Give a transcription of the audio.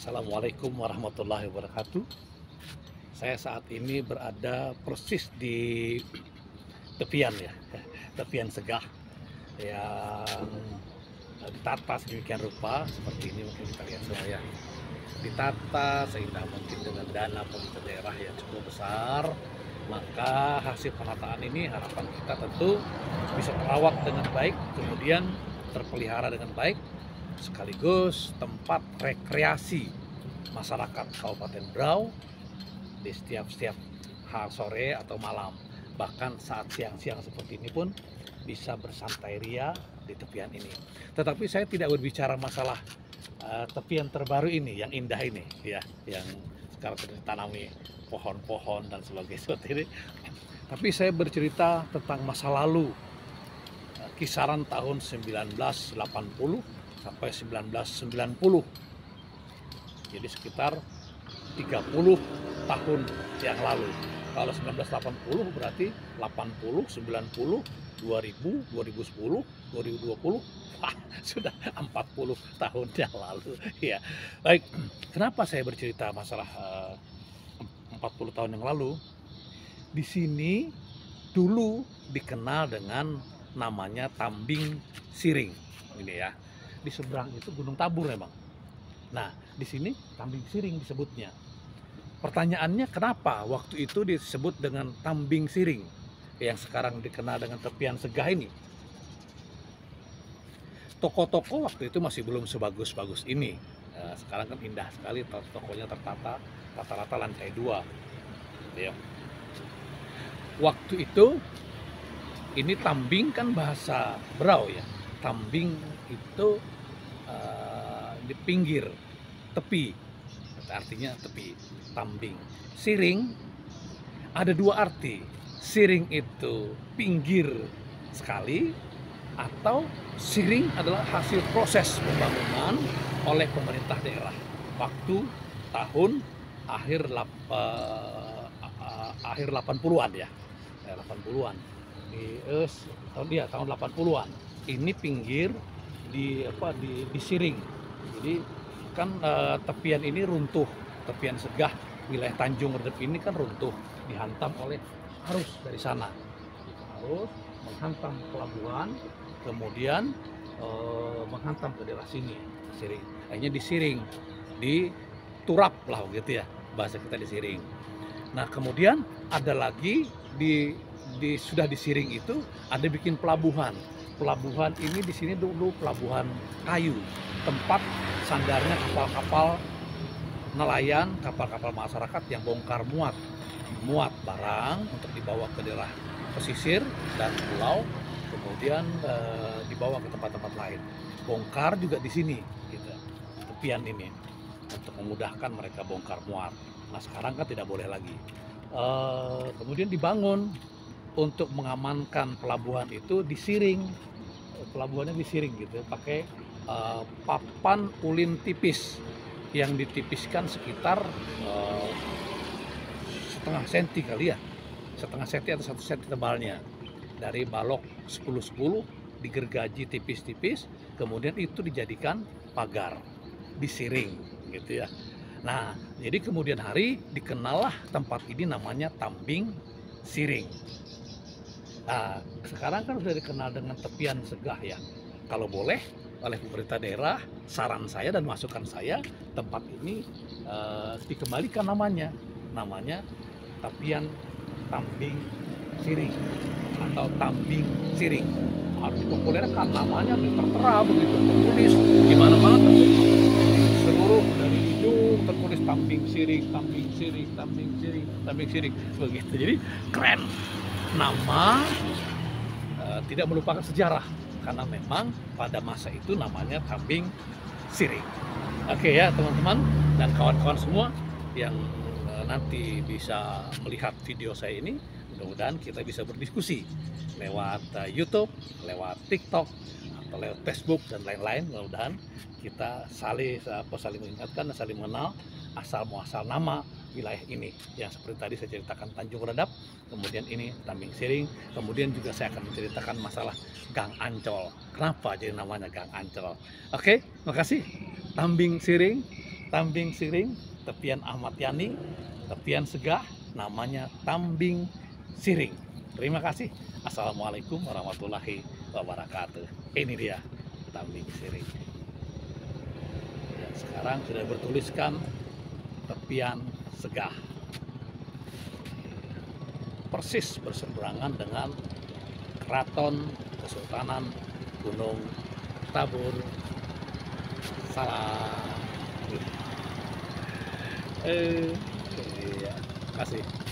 Assalamualaikum warahmatullahi wabarakatuh. Saya saat ini berada persis di tepian ya, tepian Segah yang ditata sedemikian rupa seperti ini, mungkin kita lihat semua ya. Ditata sehingga mungkin dengan dana pemerintah daerah yang cukup besar, maka hasil penataan ini harapan kita tentu bisa terawat dengan baik, kemudian terpelihara dengan baik, sekaligus tempat rekreasi masyarakat Kabupaten Berau di setiap sore atau malam. Bahkan saat siang-siang seperti ini pun bisa bersantai ria di tepian ini. Tetapi saya tidak berbicara masalah tepian terbaru ini, yang indah ini ya, yang sekarang sudah ditanami pohon-pohon dan sebagainya seperti ini. Tapi saya bercerita tentang masa lalu, kisaran tahun 1980 sampai 1990. Jadi sekitar 30 tahun yang lalu. Kalau 1980 berarti 80, 90, 2000, 2010, 2020, wah, sudah 40 tahun yang lalu. Ya, baik. Kenapa saya bercerita masalah 40 tahun yang lalu? Di sini dulu dikenal dengan namanya Tambing Siring. Ini ya. Di seberang itu Gunung Tabur memang. Nah, di sini Tambing Siring disebutnya. Pertanyaannya kenapa waktu itu disebut dengan Tambing Siring yang sekarang dikenal dengan tepian Segah ini? Toko-toko waktu itu masih belum sebagus-bagus ini. Sekarang kan indah sekali, tokonya tertata, rata-rata lantai 2. Ya. Waktu itu ini tambing kan bahasa Berau ya. Tambing itu di pinggir tepi, artinya tepi, tambing. Siring ada dua arti. Siring itu pinggir sekali, atau siring adalah hasil proses pembangunan oleh pemerintah daerah waktu tahun akhir 80-an ya, 80-an tahun 80-an. Ini pinggir di Siring. Jadi kan tepian ini runtuh, tepian Segah wilayah Tanjung Redep ini kan runtuh, dihantam oleh arus dari sana. Arus menghantam pelabuhan, kemudian menghantam ke daerah sini, Siring. Akhirnya di Siring, di turap lah gitu ya, bahasa kita di Siring. Nah, kemudian ada lagi sudah di Siring itu ada bikin pelabuhan. Pelabuhan ini di sini dulu pelabuhan kayu, tempat sandarnya kapal-kapal nelayan, kapal-kapal masyarakat yang bongkar muat barang untuk dibawa ke daerah pesisir dan pulau, kemudian dibawa ke tempat-tempat lain. Bongkar juga di sini, gitu, tepian ini, untuk memudahkan mereka bongkar muat. Nah, sekarang kan tidak boleh lagi. Kemudian dibangun untuk mengamankan pelabuhan itu di Siring. Pelabuhannya di Siring gitu, pakai papan ulin tipis yang ditipiskan sekitar setengah senti kali ya, setengah senti atau 1 senti tebalnya, dari balok 10-10 digergaji tipis-tipis, kemudian itu dijadikan pagar di Siring gitu ya. Nah, jadi kemudian hari dikenallah tempat ini namanya Tambing Siring. Nah, sekarang kan sudah dikenal dengan tepian Segah ya. Kalau boleh oleh pemerintah daerah, saran saya dan masukan saya, tempat ini dikembalikan namanya tepian Tambing Siring atau Tambing Siring. Harus dipopulerkan, namanya tertera begitu, tertulis di mana-mana, seluruh dari hidung tertulis Tambing Siring, Tambing Siring, Tambing Siring, Tambing Siring, begitu. Jadi keren. Nama tidak melupakan sejarah, karena memang pada masa itu namanya Tambing Siring. Oke ya teman-teman dan kawan-kawan semua yang nanti bisa melihat video saya ini, mudah-mudahan kita bisa berdiskusi lewat YouTube, lewat TikTok, atau lewat Facebook dan lain-lain. Mudah-mudahan kita saling mengingatkan dan saling mengenal asal muasal nama wilayah ini, yang seperti tadi saya ceritakan Tanjung Redap, kemudian ini Tambing Siring, kemudian juga saya akan menceritakan masalah Gang Ancol. Kenapa jadi namanya Gang Ancol? Oke, makasih. Tambing Siring, Tambing Siring, tepian Ahmad Yani, tepian Segah, namanya Tambing Siring. Terima kasih. Assalamualaikum warahmatullahi wabarakatuh. Ini dia Tambing Siring. Dan sekarang sudah bertuliskan tepian Segah. Persis berseberangan dengan Keraton Kesultanan Gunung Tabur. Salam. Iya, kasih.